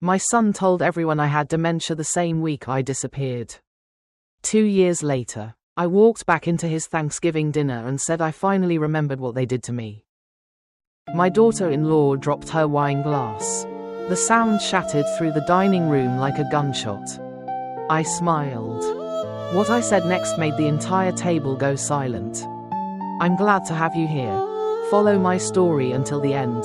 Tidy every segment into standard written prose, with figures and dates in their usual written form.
My son told everyone I had dementia the same week I disappeared. 2 years later, I walked back into his Thanksgiving dinner and said I finally remembered what they did to me. My daughter-in-law dropped her wine glass. The sound shattered through the dining room like a gunshot. I smiled. What I said next made the entire table go silent. I'm glad to have you here. Follow my story until the end.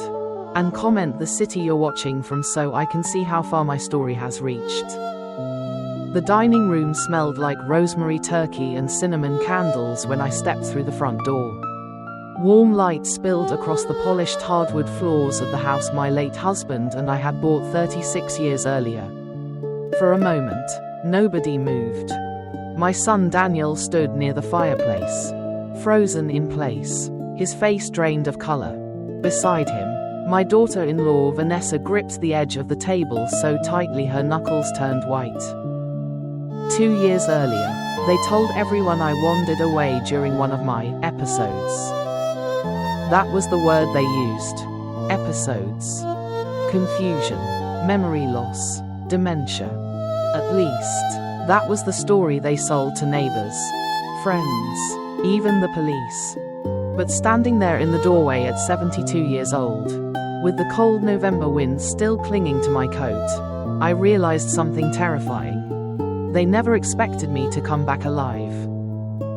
And comment the city you're watching from so I can see how far my story has reached. The dining room smelled like rosemary turkey and cinnamon candles when I stepped through the front door. Warm light spilled across the polished hardwood floors of the house my late husband and I had bought 36 years earlier. For a moment, nobody moved. My son Daniel stood near the fireplace, frozen in place, his face drained of color. Beside him, my daughter-in-law Vanessa gripped the edge of the table so tightly her knuckles turned white. 2 years earlier, they told everyone I wandered away during one of my episodes. That was the word they used. Episodes. Confusion. Memory loss. Dementia. At least, that was the story they sold to neighbors, friends, even the police. But standing there in the doorway at 72 years old, with the cold November wind still clinging to my coat, I realized something terrifying. They never expected me to come back alive.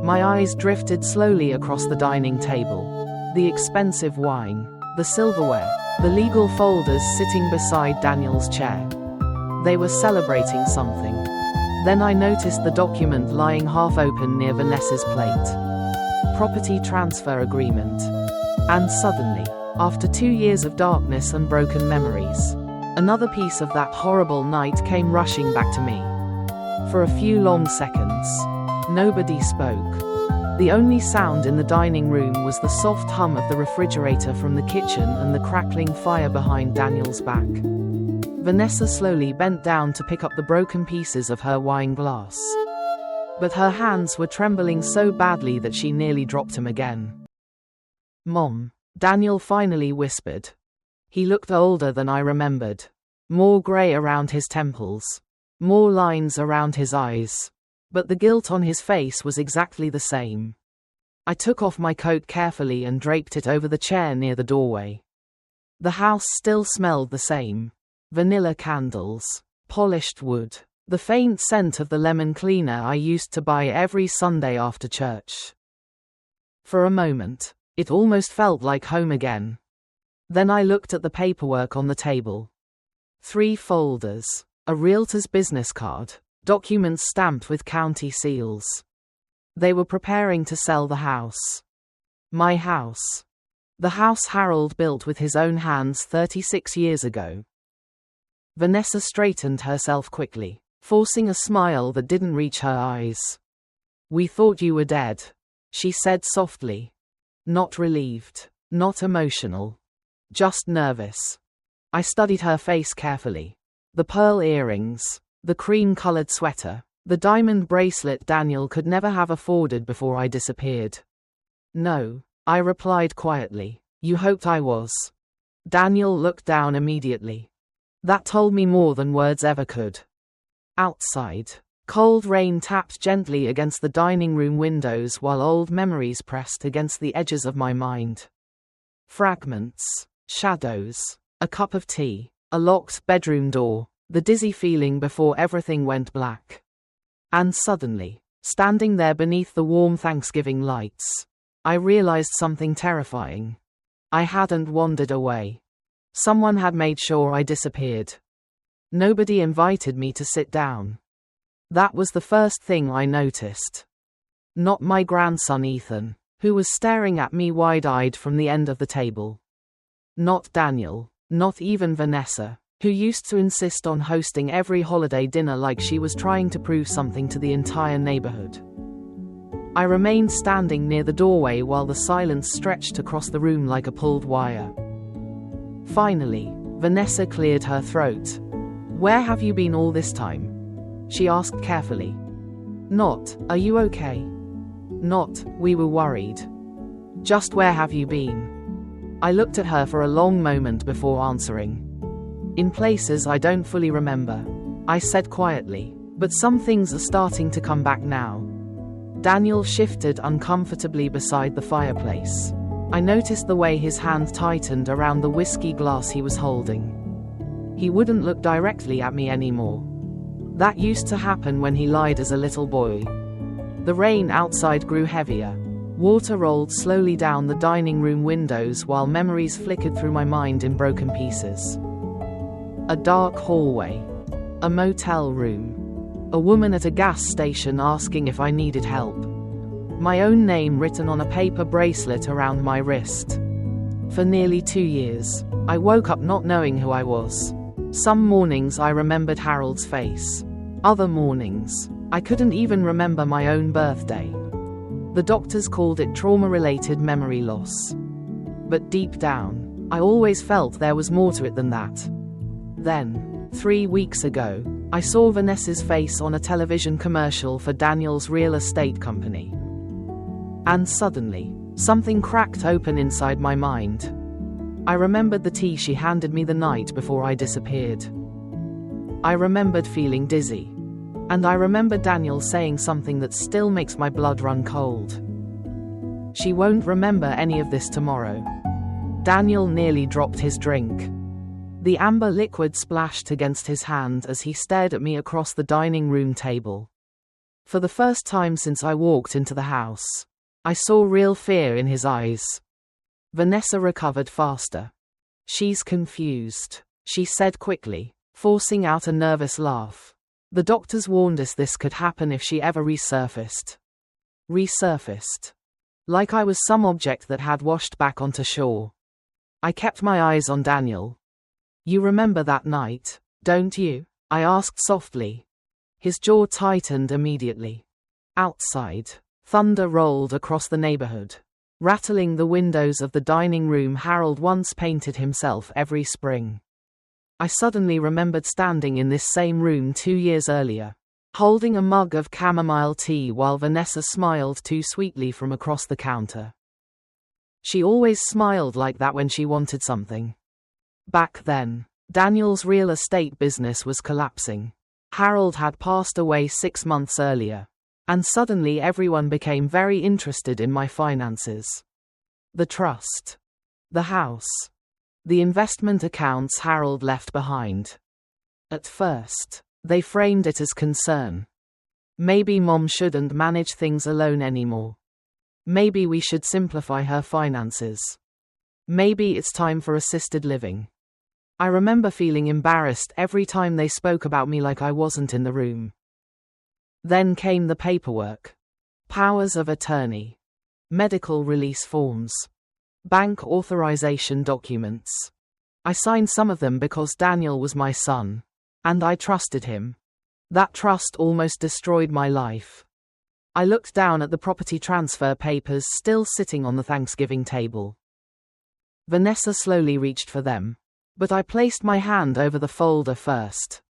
My eyes drifted slowly across the dining table. The expensive wine, the silverware, the legal folders sitting beside Daniel's chair. They were celebrating something. Then I noticed the document lying half open near Vanessa's plate. Property transfer agreement. And suddenly, after 2 years of darkness and broken memories, another piece of that horrible night came rushing back to me. For a few long seconds, nobody spoke. The only sound in the dining room was the soft hum of the refrigerator from the kitchen and the crackling fire behind Daniel's back. Vanessa slowly bent down to pick up the broken pieces of her wine glass. But her hands were trembling so badly that she nearly dropped him again. "Mom," Daniel finally whispered. He looked older than I remembered. More grey around his temples. More lines around his eyes. But the guilt on his face was exactly the same. I took off my coat carefully and draped it over the chair near the doorway. The house still smelled the same. Vanilla candles. Polished wood. The faint scent of the lemon cleaner I used to buy every Sunday after church. For a moment, it almost felt like home again. Then I looked at the paperwork on the table. 3 folders. A realtor's business card. Documents stamped with county seals. They were preparing to sell the house. My house. The house Harold built with his own hands 36 years ago. Vanessa straightened herself quickly, forcing a smile that didn't reach her eyes. "We thought you were dead," she said softly. Not relieved, not emotional, just nervous. I studied her face carefully. The pearl earrings, the cream-colored sweater, the diamond bracelet Daniel could never have afforded before I disappeared. "No," I replied quietly. "You hoped I was." Daniel looked down immediately. That told me more than words ever could. Outside, cold rain tapped gently against the dining room windows while old memories pressed against the edges of my mind. Fragments, shadows, a cup of tea, a locked bedroom door, the dizzy feeling before everything went black. And suddenly, standing there beneath the warm Thanksgiving lights, I realized something terrifying. I hadn't wandered away. Someone had made sure I disappeared. Nobody invited me to sit down. That was the first thing I noticed. Not my grandson Ethan, who was staring at me wide-eyed from the end of the table. Not Daniel, not even Vanessa, who used to insist on hosting every holiday dinner like she was trying to prove something to the entire neighborhood. I remained standing near the doorway while the silence stretched across the room like a pulled wire. Finally, Vanessa cleared her throat. "Where have you been all this time?" she asked carefully. Not, "Are you okay?" Not, "We were worried." Just, "Where have you been?" I looked at her for a long moment before answering. In places I don't fully remember, I said quietly, but some things are starting to come back now. Daniel shifted uncomfortably beside the fireplace. I noticed the way his hand tightened around the whiskey glass he was holding. He wouldn't look directly at me anymore. That used to happen when he lied as a little boy. The rain outside grew heavier. Water rolled slowly down the dining room windows while memories flickered through my mind in broken pieces. A dark hallway. A motel room. A woman at a gas station asking if I needed help. My own name written on a paper bracelet around my wrist. For nearly 2 years, I woke up not knowing who I was. Some mornings I remembered Harold's face. Other mornings, I couldn't even remember my own birthday. The doctors called it trauma-related memory loss. But deep down, I always felt there was more to it than that. Then, 3 weeks ago, I saw Vanessa's face on a television commercial for Daniel's real estate company. And suddenly, something cracked open inside my mind. I remembered the tea she handed me the night before I disappeared. I remembered feeling dizzy. And I remembered Daniel saying something that still makes my blood run cold. She won't remember any of this tomorrow. Daniel nearly dropped his drink. The amber liquid splashed against his hand as he stared at me across the dining room table. For the first time since I walked into the house, I saw real fear in his eyes. Vanessa recovered faster. She's confused, she said quickly, forcing out a nervous laugh. The doctors warned us this could happen if she ever resurfaced. Resurfaced. Like I was some object that had washed back onto shore. I kept my eyes on Daniel. You remember that night, don't you? I asked softly. His jaw tightened immediately. Outside, thunder rolled across the neighborhood, rattling the windows of the dining room Harold once painted himself every spring. I suddenly remembered standing in this same room 2 years earlier, holding a mug of chamomile tea while Vanessa smiled too sweetly from across the counter. She always smiled like that when she wanted something. Back then, Daniel's real estate business was collapsing. Harold had passed away 6 months earlier, and suddenly everyone became very interested in my finances. The trust. The house. The investment accounts Harold left behind. At first, they framed it as concern. Maybe Mom shouldn't manage things alone anymore. Maybe we should simplify her finances. Maybe it's time for assisted living. I remember feeling embarrassed every time they spoke about me like I wasn't in the room. Then came the paperwork. Powers of attorney. Medical release forms. Bank authorization documents. I signed some of them because Daniel was my son, and I trusted him. That trust almost destroyed my life. I looked down at the property transfer papers still sitting on the Thanksgiving table. Vanessa slowly reached for them, but I placed my hand over the folder first.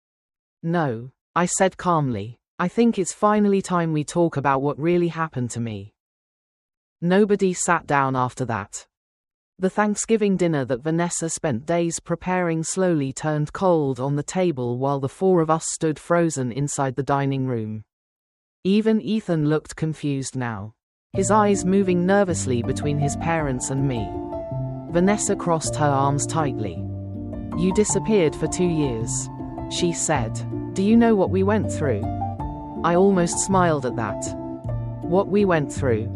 No, I said calmly, I think it's finally time we talk about what really happened to me. Nobody sat down after that. The Thanksgiving dinner that Vanessa spent days preparing slowly turned cold on the table while the 4 of us stood frozen inside the dining room. Even Ethan looked confused now, his eyes moving nervously between his parents and me. Vanessa crossed her arms tightly. You disappeared for 2 years, she said. Do you know what we went through? I almost smiled at that. What we went through.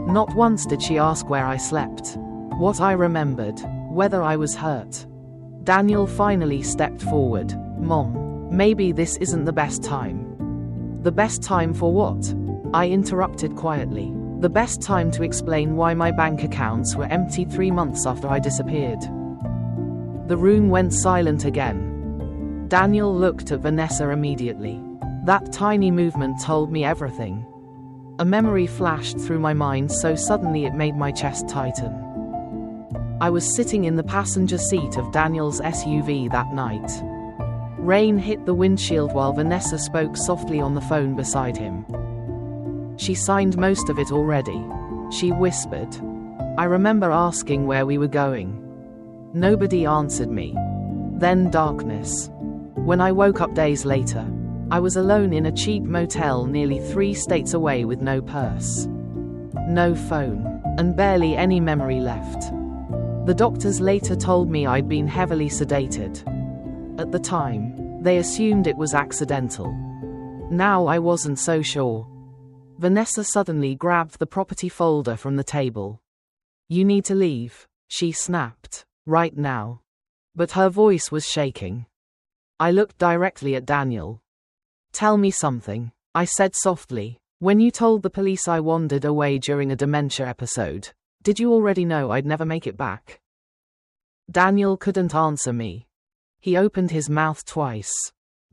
Not once did she ask where I slept. What I remembered, whether I was hurt. Daniel finally stepped forward. Mom, maybe this isn't the best time. The best time for what? I interrupted quietly. The best time to explain why my bank accounts were empty 3 months after I disappeared. The room went silent again. Daniel looked at Vanessa immediately. That tiny movement told me everything. A memory flashed through my mind so suddenly it made my chest tighten. I was sitting in the passenger seat of Daniel's SUV that night. Rain hit the windshield while Vanessa spoke softly on the phone beside him. She signed most of it already, she whispered. I remember asking where we were going. Nobody answered me. Then darkness. When I woke up days later, I was alone in a cheap motel nearly 3 states away with no purse, no phone, and barely any memory left. The doctors later told me I'd been heavily sedated. At the time, they assumed it was accidental. Now I wasn't so sure. Vanessa suddenly grabbed the property folder from the table. "You need to leave," she snapped, "right now." But her voice was shaking. I looked directly at Daniel. "Tell me something," I said softly. "When you told the police I wandered away during a dementia episode, did you already know I'd never make it back?" Daniel couldn't answer me. He opened his mouth twice,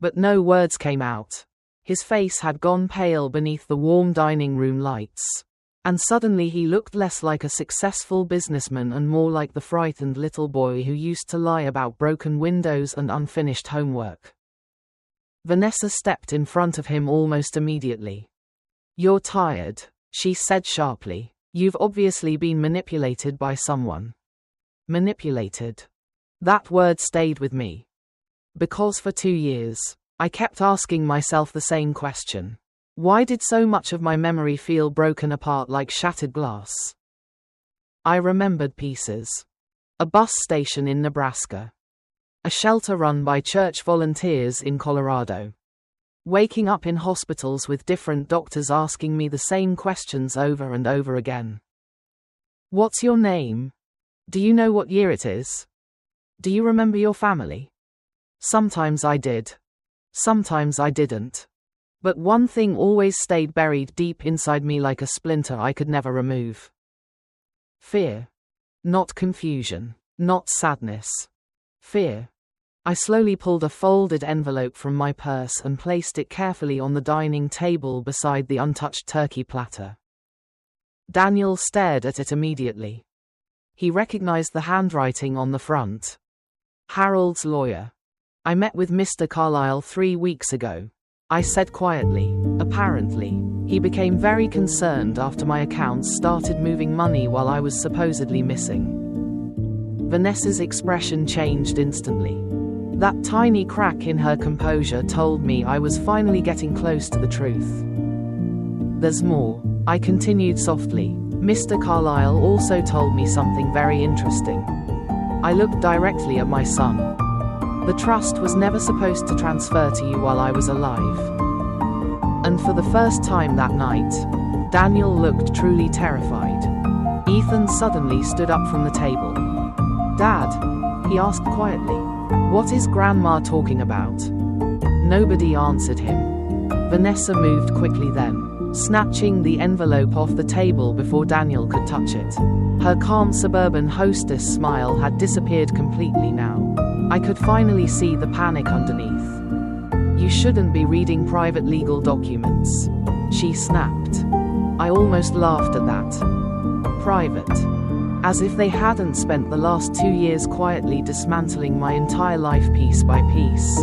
but no words came out. His face had gone pale beneath the warm dining room lights, and suddenly he looked less like a successful businessman and more like the frightened little boy who used to lie about broken windows and unfinished homework. Vanessa stepped in front of him almost immediately. "You're tired," she said sharply. "You've obviously been manipulated by someone." Manipulated. That word stayed with me. Because for 2 years, I kept asking myself the same question. Why did so much of my memory feel broken apart like shattered glass? I remembered pieces. A bus station in Nebraska. A shelter run by church volunteers in Colorado. Waking up in hospitals with different doctors asking me the same questions over and over again. "What's your name? Do you know what year it is? Do you remember your family?" Sometimes I did. Sometimes I didn't. But one thing always stayed buried deep inside me like a splinter I could never remove. Fear. Not confusion. Not sadness. Fear. I slowly pulled a folded envelope from my purse and placed it carefully on the dining table beside the untouched turkey platter. Daniel stared at it immediately. He recognized the handwriting on the front. "Harold's lawyer. I met with Mr. Carlyle 3 weeks ago," I said quietly. "Apparently, he became very concerned after my accounts started moving money while I was supposedly missing." Vanessa's expression changed instantly. That tiny crack in her composure told me I was finally getting close to the truth. "There's more," I continued softly. "Mr. Carlyle also told me something very interesting." I looked directly at my son. "The trust was never supposed to transfer to you while I was alive." And for the first time that night, Daniel looked truly terrified. Ethan suddenly stood up from the table. "Dad," he asked quietly, "what is Grandma talking about?" Nobody answered him. Vanessa moved quickly then, snatching the envelope off the table before Daniel could touch it. Her calm suburban hostess smile had disappeared completely now. I could finally see the panic underneath. "You shouldn't be reading private legal documents," she snapped. I almost laughed at that. Private. As if they hadn't spent the last 2 years quietly dismantling my entire life piece by piece.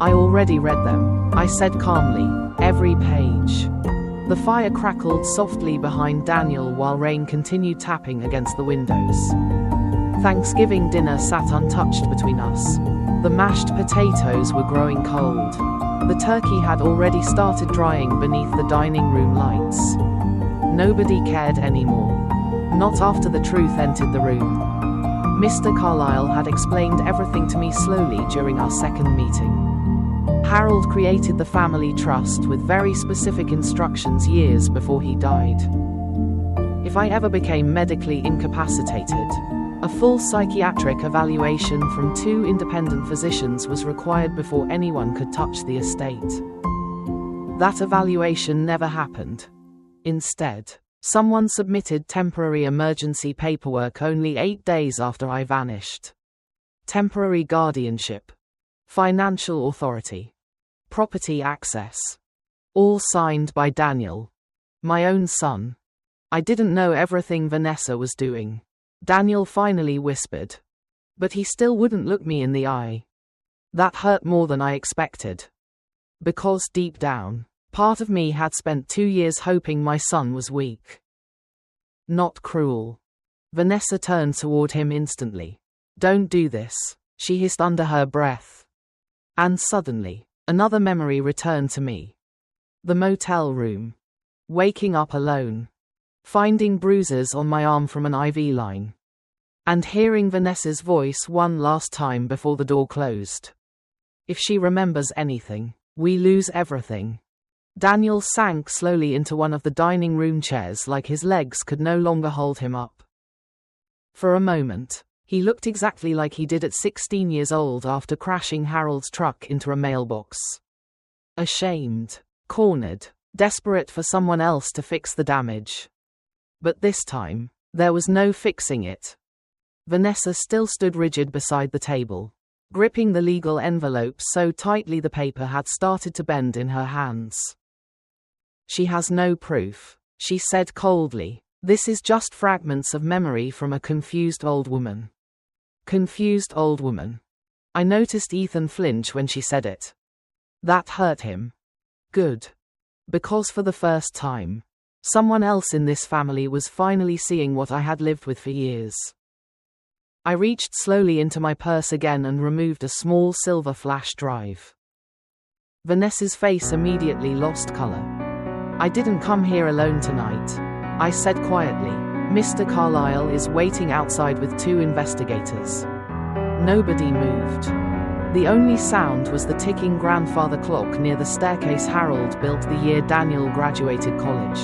"I already read them," I said calmly. "Every page." The fire crackled softly behind Daniel while rain continued tapping against the windows. Thanksgiving dinner sat untouched between us. The mashed potatoes were growing cold. The turkey had already started drying beneath the dining room lights. Nobody cared anymore. Not after the truth entered the room. Mr. Carlyle had explained everything to me slowly during our second meeting. Harold created the family trust with very specific instructions years before he died. If I ever became medically incapacitated, a full psychiatric evaluation from 2 independent physicians was required before anyone could touch the estate. That evaluation never happened. Instead, someone submitted temporary emergency paperwork only 8 days after I vanished. Temporary guardianship, financial authority, property access. All signed by Daniel, my own son. I didn't know everything Vanessa was doing. Daniel finally whispered. But he still wouldn't look me in the eye. That hurt more than I expected. Because deep down, part of me had spent 2 years hoping my son was weak. Not cruel. Vanessa turned toward him instantly. "Don't do this," she hissed under her breath. And suddenly, another memory returned to me. The motel room. Waking up alone. Finding bruises on my arm from an IV line. And hearing Vanessa's voice one last time before the door closed. If she remembers anything, we lose everything. Daniel sank slowly into one of the dining room chairs like his legs could no longer hold him up. For a moment, he looked exactly like he did at 16 years old after crashing Harold's truck into a mailbox. Ashamed, cornered, desperate for someone else to fix the damage. But this time, there was no fixing it. Vanessa still stood rigid beside the table, gripping the legal envelope so tightly the paper had started to bend in her hands. She has no proof, she said coldly. This is just fragments of memory from a confused old woman. Confused old woman. I noticed Ethan flinch when she said it. That hurt him. Good. Because for the first time, someone else in this family was finally seeing what I had lived with for years. I reached slowly into my purse again and removed a small silver flash drive. Vanessa's face immediately lost color. I didn't come here alone tonight, I said quietly. Mr. Carlyle is waiting outside with 2 investigators. Nobody moved. The only sound was the ticking grandfather clock near the staircase Harold built the year Daniel graduated college.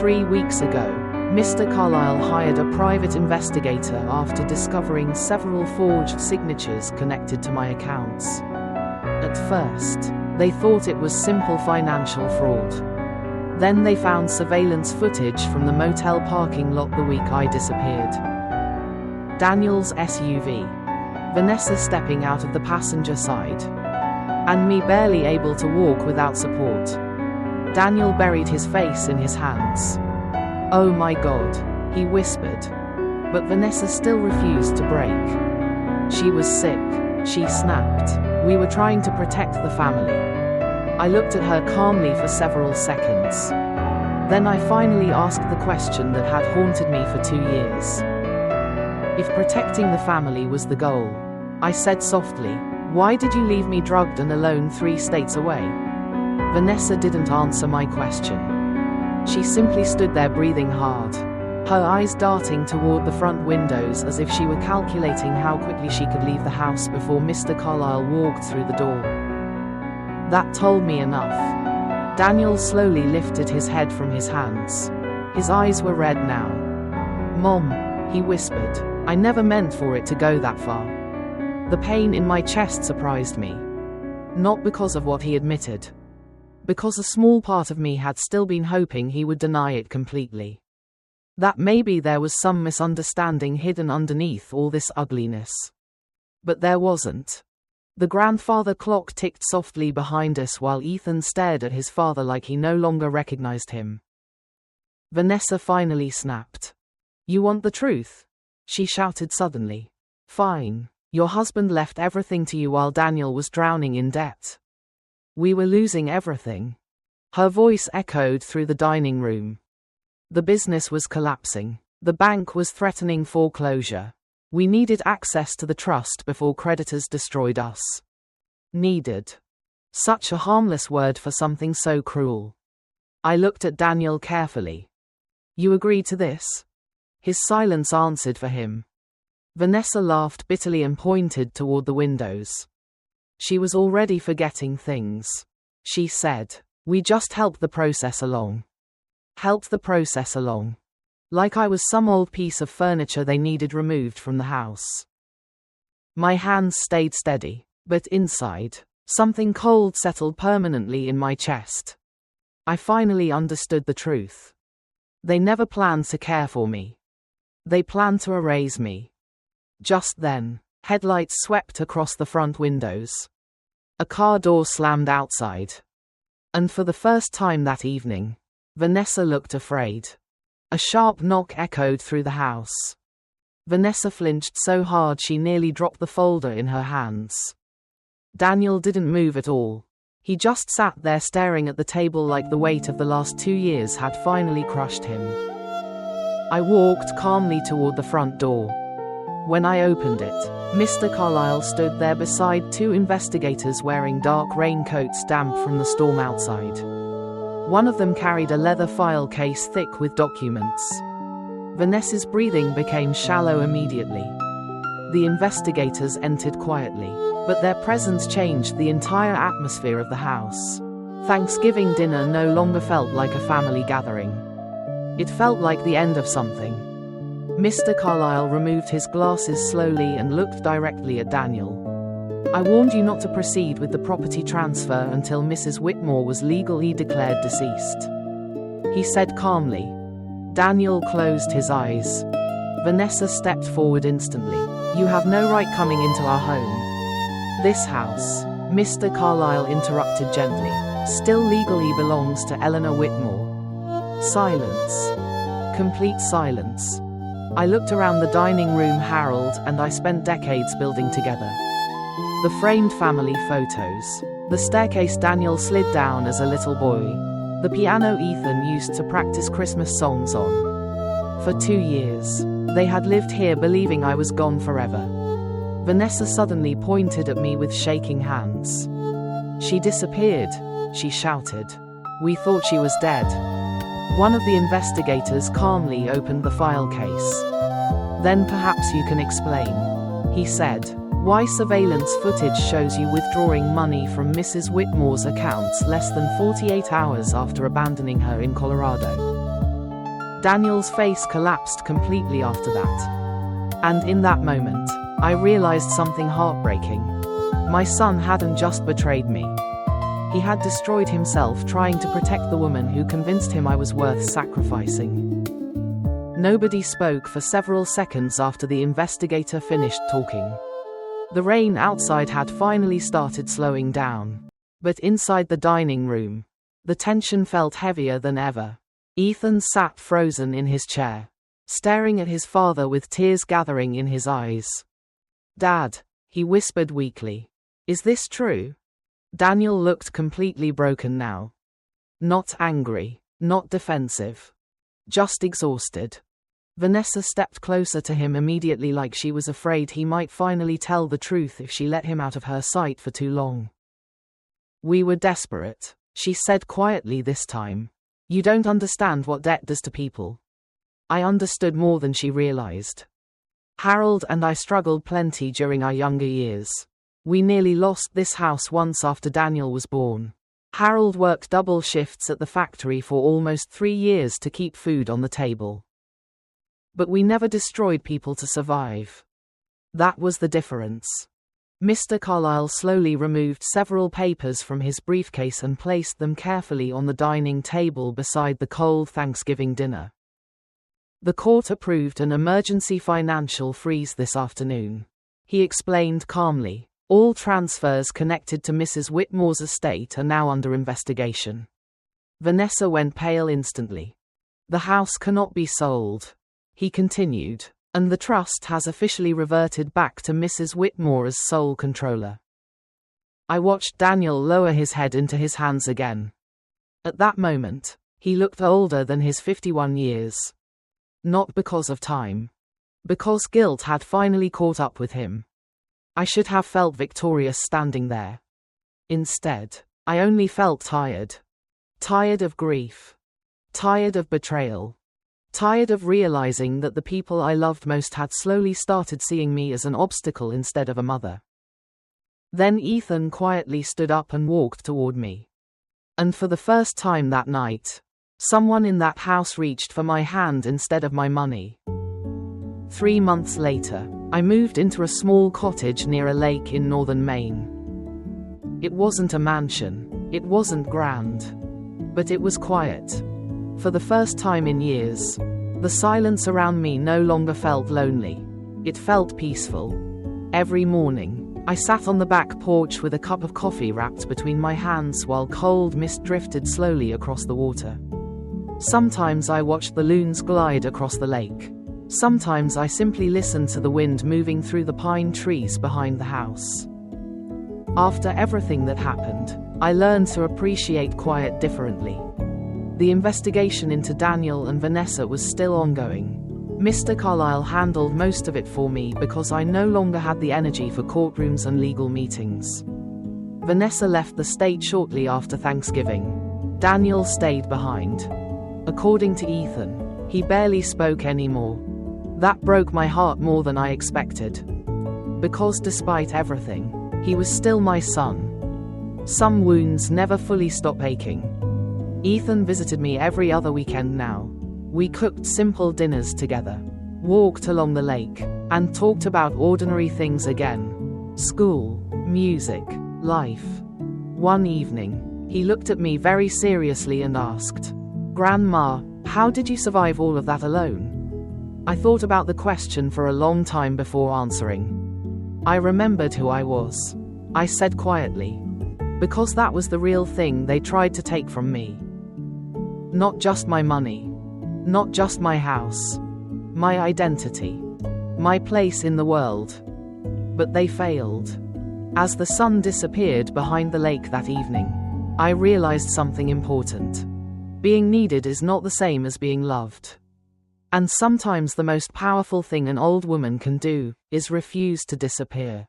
3 weeks ago, Mr. Carlyle hired a private investigator after discovering several forged signatures connected to my accounts. At first, they thought it was simple financial fraud. Then they found surveillance footage from the motel parking lot the week I disappeared. Daniel's SUV. Vanessa stepping out of the passenger side. And me barely able to walk without support. Daniel buried his face in his hands. Oh my God, he whispered. But Vanessa still refused to break. She was sick, she snapped. We were trying to protect the family. I looked at her calmly for several seconds. Then I finally asked the question that had haunted me for 2 years. If protecting the family was the goal, I said softly, why did you leave me drugged and alone 3 states away? Vanessa didn't answer my question. She simply stood there breathing hard, her eyes darting toward the front windows as if she were calculating how quickly she could leave the house before Mr. Carlyle walked through the door. That told me enough. Daniel slowly lifted his head from his hands. His eyes were red now. Mom, he whispered, I never meant for it to go that far. The pain in my chest surprised me. Not because of what he admitted. Because a small part of me had still been hoping he would deny it completely. That maybe there was some misunderstanding hidden underneath all this ugliness. But there wasn't. The grandfather clock ticked softly behind us while Ethan stared at his father like he no longer recognized him. Vanessa finally snapped. You want the truth? She shouted suddenly. Fine. Your husband left everything to you while Daniel was drowning in debt. We were losing everything. Her voice echoed through the dining room. The business was collapsing. The bank was threatening foreclosure. We needed access to the trust before creditors destroyed us. Needed. Such a harmless word for something so cruel. I looked at Daniel carefully. You agreed to this? His silence answered for him. Vanessa laughed bitterly and pointed toward the windows. She was already forgetting things. She said, we just helped the process along. Helped the process along. Like I was some old piece of furniture they needed removed from the house. My hands stayed steady, but inside, something cold settled permanently in my chest. I finally understood the truth. They never planned to care for me. They planned to erase me. Just then, headlights swept across the front windows. A car door slammed outside. And for the first time that evening, Vanessa looked afraid. A sharp knock echoed through the house. Vanessa flinched so hard she nearly dropped the folder in her hands. Daniel didn't move at all. He just sat there staring at the table like the weight of the last 2 years had finally crushed him. I walked calmly toward the front door. When I opened it, Mr. Carlyle stood there beside two investigators wearing dark raincoats damp from the storm outside. One of them carried a leather file case thick with documents. Vanessa's breathing became shallow immediately. The investigators entered quietly, but their presence changed the entire atmosphere of the house. Thanksgiving dinner no longer felt like a family gathering. It felt like the end of something. Mr. Carlyle removed his glasses slowly and looked directly at Daniel. "I warned you not to proceed with the property transfer until Mrs. Whitmore was legally declared deceased," he said calmly. Daniel closed his eyes. Vanessa stepped forward instantly. "You have no right coming into our home. This house," Mr. Carlyle interrupted gently, "still legally belongs to Eleanor Whitmore." Silence. Complete silence. I looked around the dining room. Harold and I spent decades building together. The framed family photos. The staircase Daniel slid down as a little boy. The piano Ethan used to practice Christmas songs on. For 2 years, they had lived here believing I was gone forever. Vanessa suddenly pointed at me with shaking hands. "She disappeared," she shouted. "We thought she was dead." One of the investigators calmly opened the file case. "Then perhaps you can explain," he said, "why surveillance footage shows you withdrawing money from Mrs. Whitmore's accounts less than 48 hours after abandoning her in Colorado." Daniel's face collapsed completely after that. And in that moment, I realized something heartbreaking. My son hadn't just betrayed me. He had destroyed himself trying to protect the woman who convinced him I was worth sacrificing. Nobody spoke for several seconds after the investigator finished talking. The rain outside had finally started slowing down. But inside the dining room, the tension felt heavier than ever. Ethan sat frozen in his chair, staring at his father with tears gathering in his eyes. "Dad," he whispered weakly, "is this true?" Daniel looked completely broken now. Not angry, not defensive. Just exhausted. Vanessa stepped closer to him immediately, like she was afraid he might finally tell the truth if she let him out of her sight for too long. "We were desperate," she said quietly this time. "You don't understand what debt does to people." I understood more than she realized. Harold and I struggled plenty during our younger years. We nearly lost this house once after Daniel was born. Harold worked double shifts at the factory for almost 3 years to keep food on the table. But we never destroyed people to survive. That was the difference. Mr. Carlyle slowly removed several papers from his briefcase and placed them carefully on the dining table beside the cold Thanksgiving dinner. "The court approved an emergency financial freeze this afternoon," he explained calmly. "All transfers connected to Mrs. Whitmore's estate are now under investigation." Vanessa went pale instantly. "The house cannot be sold," he continued, "and the trust has officially reverted back to Mrs. Whitmore as sole controller." I watched Daniel lower his head into his hands again. At that moment, he looked older than his 51 years. Not because of time. Because guilt had finally caught up with him. I should have felt victorious standing there. Instead, I only felt tired. Tired of grief. Tired of betrayal. Tired of realizing that the people I loved most had slowly started seeing me as an obstacle instead of a mother. Then Ethan quietly stood up and walked toward me. And for the first time that night, someone in that house reached for my hand instead of my money. 3 months later, I moved into a small cottage near a lake in northern Maine. It wasn't a mansion, it wasn't grand, but it was quiet. For the first time in years, the silence around me no longer felt lonely. It felt peaceful. Every morning, I sat on the back porch with a cup of coffee wrapped between my hands while cold mist drifted slowly across the water. Sometimes I watched the loons glide across the lake. Sometimes I simply listened to the wind moving through the pine trees behind the house. After everything that happened, I learned to appreciate quiet differently. The investigation into Daniel and Vanessa was still ongoing. Mr. Carlyle handled most of it for me because I no longer had the energy for courtrooms and legal meetings. Vanessa left the state shortly after Thanksgiving. Daniel stayed behind. According to Ethan, he barely spoke anymore. That broke my heart more than I expected. Because despite everything, he was still my son. Some wounds never fully stop aching. Ethan visited me every other weekend now. We cooked simple dinners together, walked along the lake, and talked about ordinary things again. School, music, life. One evening, he looked at me very seriously and asked, "Grandma, how did you survive all of that alone?" I thought about the question for a long time before answering. I remembered who I was. I said quietly, because that was the real thing they tried to take from me. Not just my money. Not just my house. My identity. My place in the world. But they failed. As the sun disappeared behind the lake that evening, I realized something important. Being needed is not the same as being loved. And sometimes the most powerful thing an old woman can do is refuse to disappear.